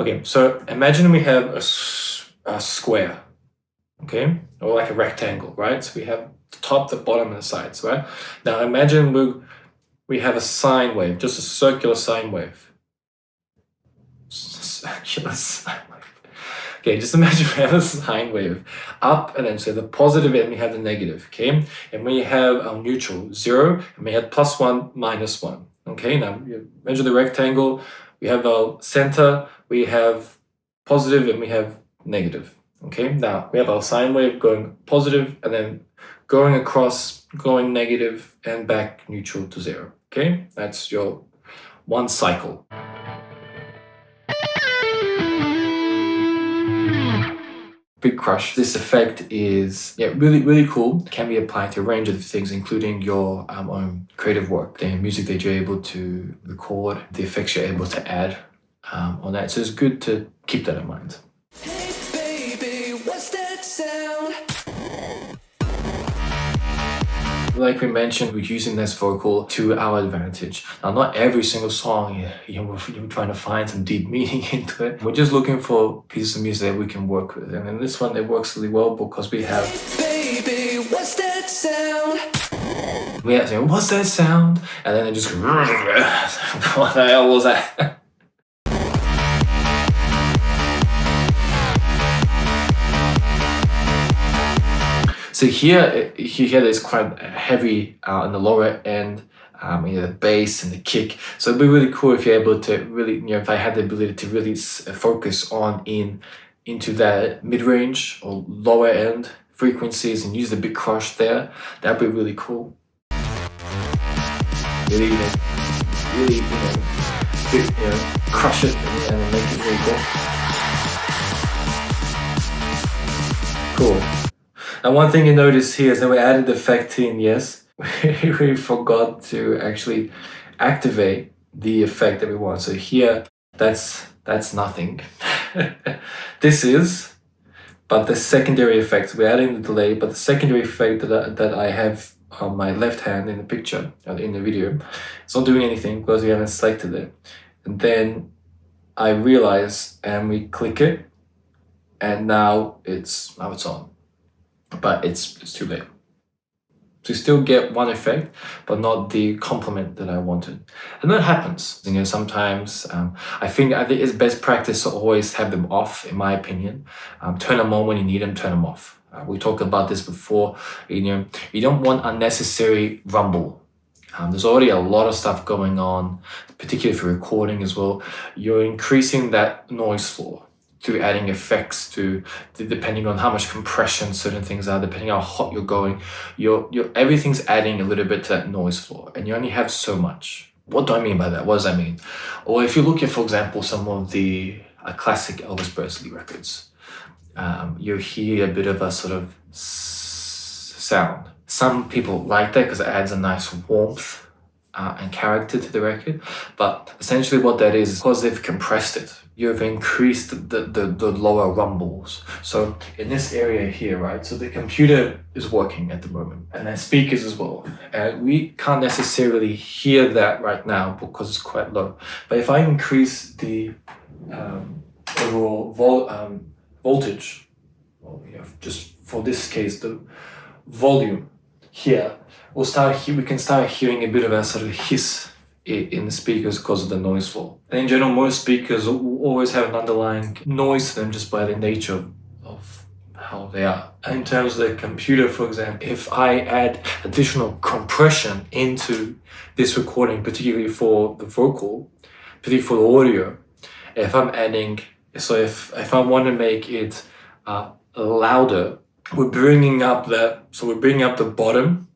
Okay, so imagine we have a square, okay, or like a rectangle, right? So we have the top, the bottom, and the sides, right? Now imagine we have a sine wave, just a circular sine wave. Circular sine wave. Okay, just imagine we have a sine wave up, and then so the positive end we have the negative, okay? And we have our neutral, 0, and we have +1, -1. Okay, now you measure the rectangle, we have our center, we have positive, and we have negative. Okay, now we have our sine wave going positive and then going across, going negative, and back neutral to 0. Okay, that's your one cycle. Big Crush. This effect is really cool. Can be applied to a range of things, including your own creative work, the music that you're able to record, the effects you're able to add on that. So it's good to keep that in mind. Hey baby, what's that sound? Like we mentioned, we're using this vocal to our advantage. Now, not every single song, we're trying to find some deep meaning into it. We're just looking for pieces of music that we can work with. And in this one, it works really well because we have... Hey baby, what's that sound? We have saying, what's that sound? And then it just... What the hell was that? So here you hear it's quite heavy in the lower end, the bass and the kick. So it'd be really cool if you're able to really, if I had the ability to really focus on into that mid-range or lower end frequencies and use the Big Crush there. That'd be really cool. Really, crush it and make it really cool. Cool. Now, one thing you notice here is that we added the effect in, yes. We forgot to actually activate the effect that we want. So here, that's nothing. This is, but the secondary effects, we're adding the delay, but the secondary effect that I have on my left hand in the picture, in the video, it's not doing anything because we haven't selected it. And then I realize, and we click it, and now it's on. But it's too late. So you still get one effect, but not the complement that I wanted. And that happens. Sometimes I think it's best practice to always have them off, in my opinion. Turn them on when you need them, turn them off. We talked about this before. You don't want unnecessary rumble. There's already a lot of stuff going on, particularly for recording as well. You're increasing that noise floor through adding effects depending on how much compression certain things are, depending on how hot you're going, everything's adding a little bit to that noise floor, and you only have so much. What do I mean by that? What does that mean? Or if you look at, for example, some of the classic Elvis Presley records, you hear a bit of a sort of sound. Some people like that because it adds a nice warmth and character to the record, but essentially what that is because they've compressed it. You've increased the lower rumbles. So in this area here, right, so the computer is working at the moment, and then speakers as well. And we can't necessarily hear that right now because it's quite low. But if I increase the overall voltage, or just for this case, the volume here, we can start hearing a bit of a sort of hiss in the speakers because of the noise floor. And in general, most speakers always have an underlying noise to them just by the nature of how they are. And in terms of the computer, for example, if I add additional compression into this recording, particularly for the vocal, particularly for the audio, if I'm adding, so if I want to make it louder, we're bringing up the bottom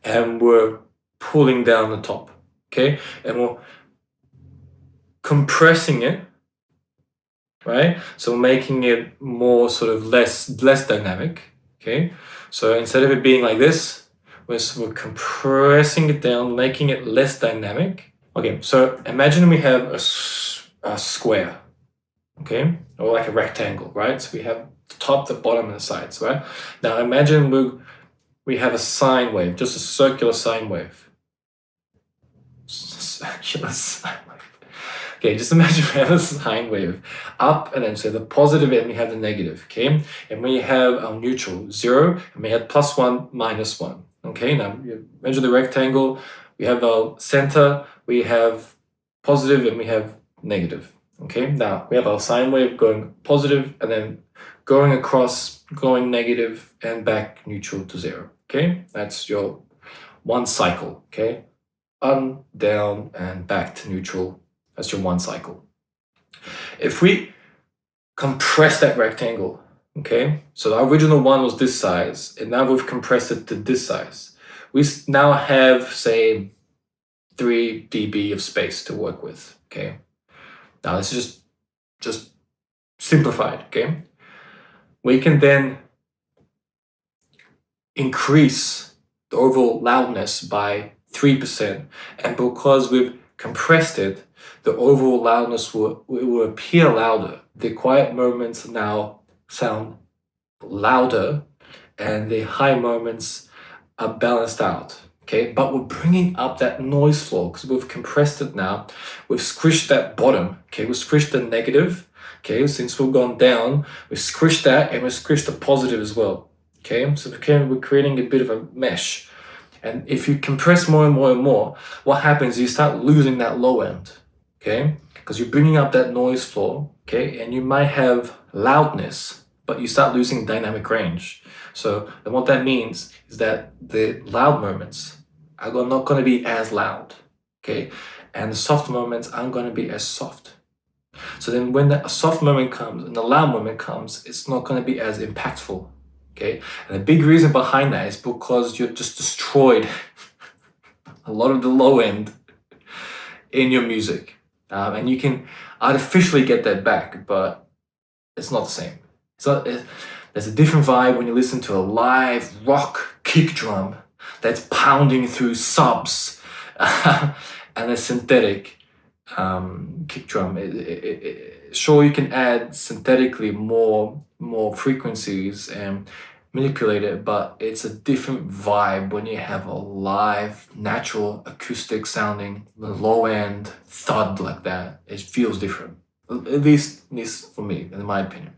and we're pulling down the top. Okay, and we're compressing it, right? So making it more sort of less dynamic. Okay, so instead of it being like this, we're compressing it down, making it less dynamic. Okay, so imagine we have a square, okay, or like a rectangle, right? So we have the top, the bottom, and the sides, right? Now imagine we have a sine wave, just a circular sine wave. Okay, Okay, just imagine we have a sine wave up and then so the positive and we have the negative, okay? And we have our neutral, 0, and we have +1, -1. Okay, now you measure the rectangle, we have our center, we have positive and we have negative. Okay, now we have our sine wave going positive and then going across, going negative and back neutral to 0. Okay, that's your one cycle. Okay, up, down, and back to neutral. That's your one cycle. If we compress that rectangle, okay, so the original one was this size, and now we've compressed it to this size. We now have, say, 3 dB of space to work with. Okay, now this is just simplified. Okay, we can then increase the overall loudness by 3%, and because we've compressed it, the overall loudness will appear louder. The quiet moments now sound louder, and the high moments are balanced out. Okay, but we're bringing up that noise floor because we've compressed it now. We've squished that bottom. Okay, we've squished the negative. Okay, since we've gone down, we've squished that and we've squished the positive as well. Okay, so we're creating a bit of a mesh. And if you compress more and more and more, what happens is you start losing that low end. Okay, because you're bringing up that noise floor. Okay, and you might have loudness, but you start losing dynamic range. So and what that means is that the loud moments are not going to be as loud, okay? And the soft moments aren't going to be as soft. So then when a soft moment comes and the loud moment comes, it's not going to be as impactful, okay? And the big reason behind that is because you just destroyed a lot of the low end in your music. And you can artificially get that back, but it's not the same. There's a different vibe when you listen to a live rock kick drum that's pounding through subs and a synthetic kick drum. Sure, you can add synthetically more frequencies and manipulate it, but it's a different vibe when you have a live, natural, acoustic sounding, low end thud like that. It feels different, at least for me, in my opinion.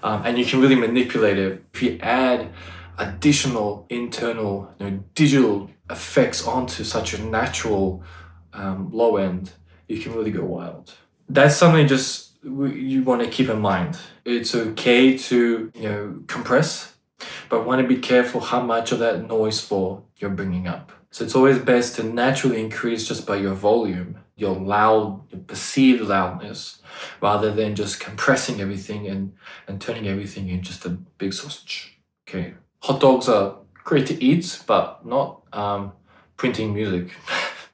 And you can really manipulate it. If you add additional internal digital effects onto such a natural low end, you can really go wild. That's something just you want to keep in mind. It's okay to compress, but want to be careful how much of that noise floor you're bringing up. So it's always best to naturally increase just by your volume, your perceived loudness, rather than just compressing everything and turning everything into just a big sausage. Okay, hot dogs are great to eat, but not printing music.